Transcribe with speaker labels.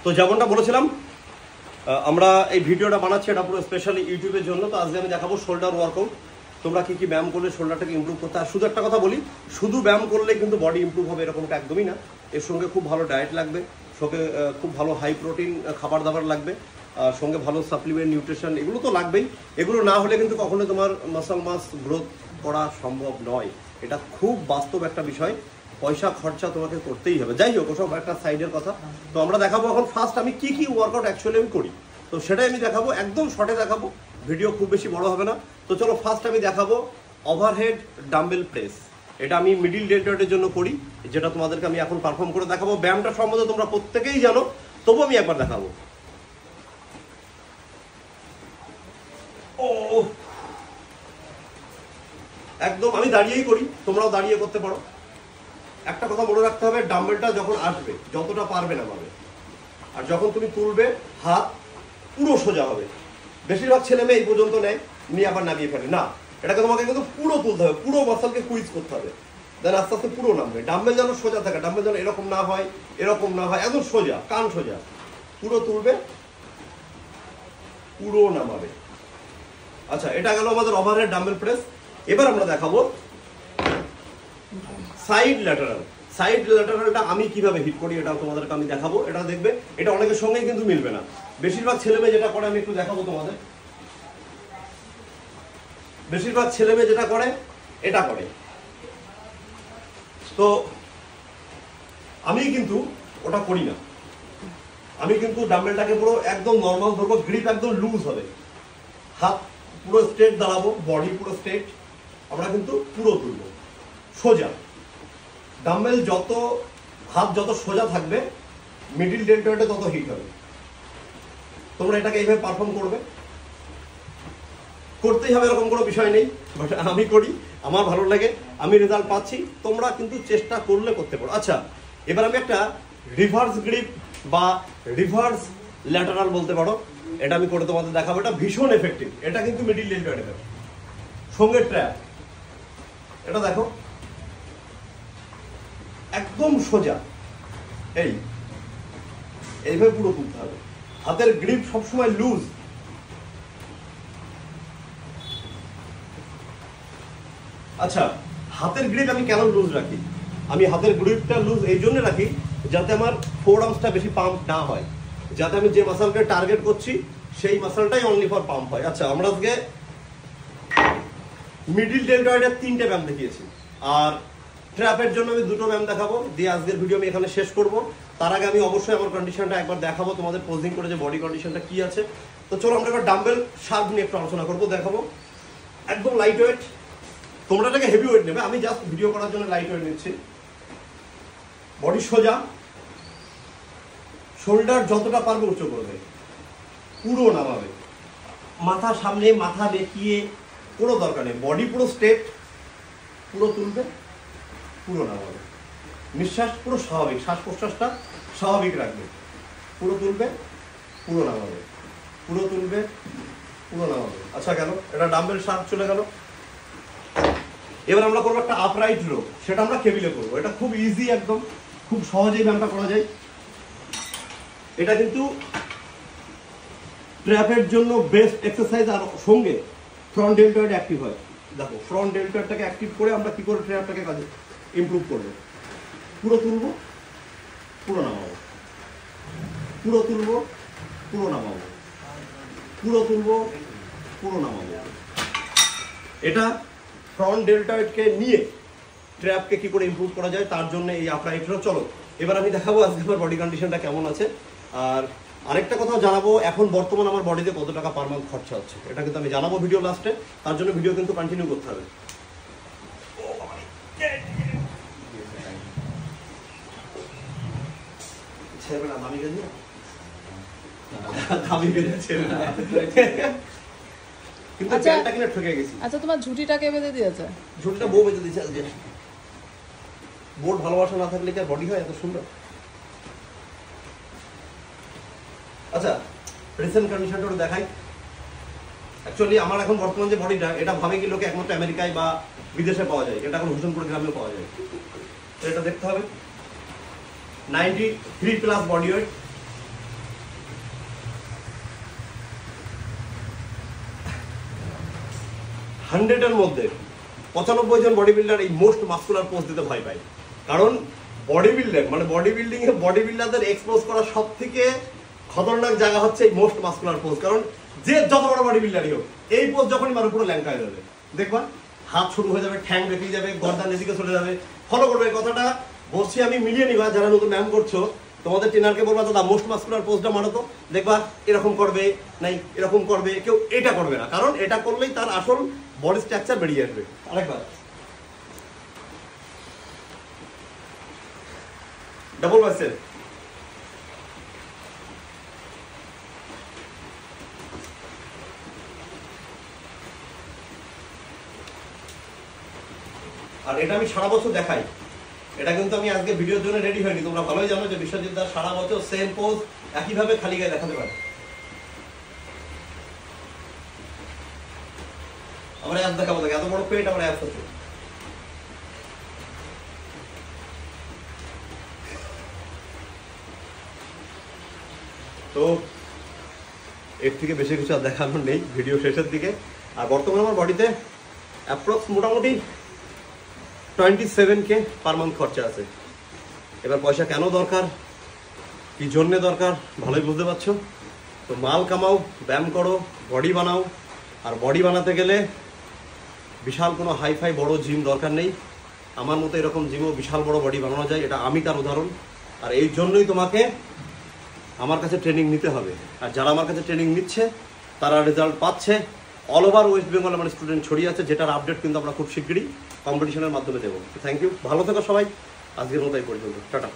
Speaker 1: তো যেমনটা বলেছিলাম আমরা এই ভিডিওটা বানাচ্ছি এটা পুরো স্পেশালি ইউটিউবের জন্য। তো আজকে আমি দেখাবো শোল্ডার ওয়ার্কআউট, তোমরা কি কি ব্যায়াম করলে শোল্ডারটাকে ইমপ্রুভ করতে। আর শুধু একটা কথা বলি, শুধু ব্যায়াম করলে কিন্তু বডি ইমপ্রুভ হবে এরকমটা একদমই না। এর সঙ্গে খুব ভালো ডায়েট লাগবে, সঙ্গে খুব ভালো হাই প্রোটিন খাবার দাবার লাগবে, সঙ্গে ভালো সাপ্লিমেন্ট নিউট্রিশন এগুলো তো লাগবেই। এগুলো না হলে কিন্তু কখনো তোমার মাসল মাস গ্রোথ করা সম্ভব নয়। এটা খুব বাস্তব একটা বিষয়, পয়সা খরচা তোমাকে করতেই হবে। যাই হোক, ওসব একটা সাইডের কথা। তো আমরা দেখাবো এখন ফার্স্ট আমি কি কি ওয়ার্কআউট অ্যাকচুয়ালি আমি করি, তো সেটাই আমি দেখাবো, একদম শর্টে দেখাবো, ভিডিও খুব বেশি বড় হবে না। তো চলো ফার্স্ট আমি দেখাবো ওভারহেড ডাম্বেল প্রেস। এটা আমি মিডিল ডেল্টয়েডের জন্য করি, যেটা তোমাদেরকে আমি এখন পারফর্ম করে দেখাবো। ব্যায়ামটা সম্বন্ধে তোমরা প্রত্যেকেই জানো, তবু আমি একবার দেখাবো। ও একদম আমি দাঁড়িয়েই করি, তোমরাও দাঁড়িয়ে করতে পারো। একটা কথা মনে রাখতে হবে, ডাম্বেলটা যখন আসবে যতটা পারবে নামাবে, আর যখন তুমি তুলবে হাত পুরো সোজা হবে। বেশিরভাগ ছেলে মেয়ে এই পর্যন্ত নেয়, নিয়ে আবার নামিয়ে ফেলে না, এটাকে তোমাকে কিন্তু পুরো তুলতে হবে, পুরো মাসলকে কুইজ করতে হবে, দেন আস্তে আস্তে পুরো নামবে। ডাম্বেল যেন সোজা থাকে, ডাম্বেল যেন এরকম না হয়, এরকম না হয়, একদম সোজা, কান সোজা, পুরো তুলবে, পুরো নামাবে। আচ্ছা, এটা গেল আমাদের ওভারহেড ডাম্বেল প্রেস। এবার আমরা দেখাবো সাইড ল্যাটারাল। সাইড ল্যাটারালটা আমি কিভাবে হিট করি এটা তোমাদেরকে আমি দেখাবো। এটা দেখবে, এটা অনেকের সঙ্গেই কিন্তু মিলবে না। বেশিরভাগ ছেলেমেয়ে যেটা করে আমি একটু দেখাবো তোমাদের। বেশিরভাগ ছেলেমেয়ে যেটা করে এটা করে, তো আমি কিন্তু ওটা করি না। আমি কিন্তু ডাম্বেলটাকে পুরো একদম নর্মাল ধরবো, গ্রিপ একদম লুজ হবে, হাত পুরো স্ট্রেট দাঁড়াবো, বডি পুরো স্ট্রেট, আমরা কিন্তু পুরো তুলবো সোজা। ডাম্বেল যত, হাত যত সোজা থাকবে মিডিল ডেল্টয়েডে তত হিট হবে। তোমরা এটাকে এইভাবে পারফর্ম করবে, করতেই হবে এরকম কোনো বিষয় নেই, বাট আমি করি, আমার ভালো লাগে, আমি রেজাল্ট পাচ্ছি, তোমরা কিন্তু চেষ্টা করলে করতে পারো। আচ্ছা, এবার আমি একটা রিভার্স গ্রিপ বা রিভার্স ল্যাটারাল বলতে পারো, এটা আমি করে তোমাদের দেখাবো। এটা ভীষণ এফেক্টিভ, এটা কিন্তু মিডিল ডেল্টয়েডের সঙ্গে ট্র্যাপ। এটা দেখো একদম সোজা, এইভাবে পুরো তুলতে হবে, হাতের গ্রিপ সবসময় লুজ। আচ্ছা, হাতের গ্রিপ আমি কেন লুজ রাখি? আমি হাতের গ্রিপটা লুজ এই জন্য রাখি যাতে আমার ফোর আর্মসটা বেশি পাম্প না হয়, যাতে আমি যে মাসলকে টার্গেট করছি সেই মাসলটাই অনলি ফর পাম্প হয়। আচ্ছা, আমরা আজকে মিডিল ডেল্টয়েডের 3টে ব্যায়াম দেখিয়েছি, আর ট্র্যাপের জন্য আমি 2টো ব্যায়াম দেখাবো, দিয়ে আজকের ভিডিও আমি এখানে শেষ করব। তার আগে আমি অবশ্যই আমার কন্ডিশনটা একবার দেখাবো তোমাদের, পোজিং করে যে বডি কন্ডিশনটা কি আছে। তো চলো আমরা এবার ডাম্বেল শার্প নিয়ে একটু আলোচনা করবো, দেখাবো। একদম লাইট ওয়েট, তোমরা এটাকে হেভি ওয়েট নেবে, আমি জাস্ট ভিডিও করার জন্য লাইট ওয়েট নিচ্ছি। বডি সোজা, শোল্ডার যতটা পারবে উঁচু করবে, পুরো নামাবে, মাথা সামনে, মাথা বেঁকিয়ে কোনো দরকার নেই, বডি পুরো স্ট্রেট, পুরো তুলবে, পুরো নামাবে। নিঃশ্বাস পুরো স্বাভাবিক, শ্বাস প্রশ্বাসটা স্বাভাবিক রাখবে, পুরো তুলবে, পুরো নামাবে, পুরো তুলবে, পুরো নামাবে। আচ্ছা, গেল, এটা ডাম্বেল শার্প চলে গেল। এবার আমরা করবো একটা আপরাইট রো, সেটা আমরা কেবিলে করবো। এটা খুব ইজি, একদম খুব সহজেই ব্যায়ামটা করা যায়। এটা কিন্তু ট্র্যাপের জন্য বেস্ট এক্সারসাইজ, আর সঙ্গে ফ্রন্ট ডেল্টয়েড অ্যাক্টিভ হয়। দেখো, ফ্রন্ট ডেল্টয়েডটাকে অ্যাক্টিভ করে আমরা কি করে ট্র্যাপটাকে কাজে ইমপ্রুভ করবো। পুরো তুলবো, পুরো নামাবো, পুরো তুলবো, পুরো নামাবো, পুরো তুলবো, পুরো নামাবো। এটা ফ্রন্ট ডেল্টয়েডকে নিয়ে ট্র্যাপকে কি করে ইমপ্রুভ করা যায় তার জন্য এই আপরাইট রো। চলো এবার আমি দেখাবো আজকে আমার বডি কন্ডিশনটা কেমন আছে। আর আরেকটা কথা জানাবো, এখন বর্তমান আমার বডিতে কত টাকা পার মান্থ খরচা হচ্ছে, এটা কিন্তু আমি জানাবো ভিডিও লাস্টে, তার জন্য ভিডিও কিন্তু কন্টিনিউ করতে হবে। ছেড়ে না, দামি গেছে, দামি গেছে, ছেড়ে না। কিন্তু প্যান্টটা কিনে ঠকে গেছি।
Speaker 2: আচ্ছা, তোমার ঝুটিটা কে বেঁধে দিয়েছে?
Speaker 1: ঝুটিটা বউ বেঁধে দিয়েছে আজকে। বোর্ড ভালোবাসা না থাকলে কি আর বডি হয় এত সুন্দর? আচ্ছা, রিসেন্ট কন্ডিশনটা দেখাই। অ্যাকচুয়ালি আমার এখন বর্তমান যে বডিটা, এটা ভাবে কি লোকে একমাত্র আমেরিকায় বা বিদেশে পাওয়া যায়, এটা এখন হোসেনপুর গ্রামেও পাওয়া যায়। এটা দেখতে হবে 93+ বডি ওয়েট, 100-এর মধ্যে 95 জন বডি বিল্ডার এই মোস্ট মাস্কুলার পোজ দিতে ভয় পায়। কারণ বডি বিল্ডার মানে বডি বিল্ডিংয়ে বডি বিল্ডারদের এক্সপোজ করা সব থেকে খতরনাক জায়গা হচ্ছে এই মোস্ট মাস্কুলার পোজ। কারণ যে যত বড় বডি বিল্ডারই হোক এই পোজ যখনই মারো পুরো ল্যাংকা হয়ে যাবে, দেখবা হাত শুরু হয়ে যাবে, ঠ্যাং বেরিয়ে যাবে, গর্দান এদিকে চলে যাবে। ফলো করবে এই কথাটা, বসছি আমি মিলিয়ে নিবা। যারা নতুন ব্যায়াম করছো তোমাদের ট্রেনারকে বলবা দাদা মোস্ট মাস্কুলার পোজটা মারো তো, দেখবা এরকম করবে, নাই এরকম করবে, কেউ এটা করবে না। কারণ এটা করলেই তার আসল বডি স্ট্রাকচার বেরিয়ে আসবে। আরেকবার ডাবল বাইসেপ। আর এটা আমি সারা বছর দেখাই, এটা কিন্তু আমি আজকে ভিডিওর জন্য রেডি হয়নি। তোমরা ভালোই জানো যে বিশ্বজিৎ দাস সারা বছর সেম পোজ একইভাবে খালি গায়ে দেখাতে পারে। আমরা অ্যাপ দেখাবো, দেখে এত বড় পেট আমার অ্যাপ আছে। তো এর থেকে বেশি কিছু আর দেখানোর নেই ভিডিও শেষের দিকে। আর বর্তমানে আমার বডিতে অ্যাপ্রক্স মোটামুটি 27K পার মান্থ খরচা আছে। এবার পয়সা কেন দরকার, কি জন্যে দরকার ভালোই বুঝতে পারছো। তো মাল কামাও, ব্যায়াম করো, বডি বানাও। আর বডি বানাতে গেলে বিশাল কোনো হাইফাই বড় জিম দরকার নেই। আমার মতো এরকম জিমও বিশাল বড় বডি বানানো যায়, এটা আমি তার উদাহরণ। আর এই জন্যই তোমাকে আমার কাছে ট্রেনিং নিতে হবে। আর যারা আমার কাছে ট্রেনিং নিচ্ছে তারা রেজাল্ট পাচ্ছে। অল ওভার ওয়েস্ট বেঙ্গল আমার স্টুডেন্ট ছড়িয়ে আছে, যেটার আপডেট কিন্তু আমরা খুব শীঘ্রই কম্পিটিশনের মাধ্যমে দেবো। থ্যাংক ইউ, ভালো থেকো সবাই। আজকের মতো এই পর্যন্ত, টাটা।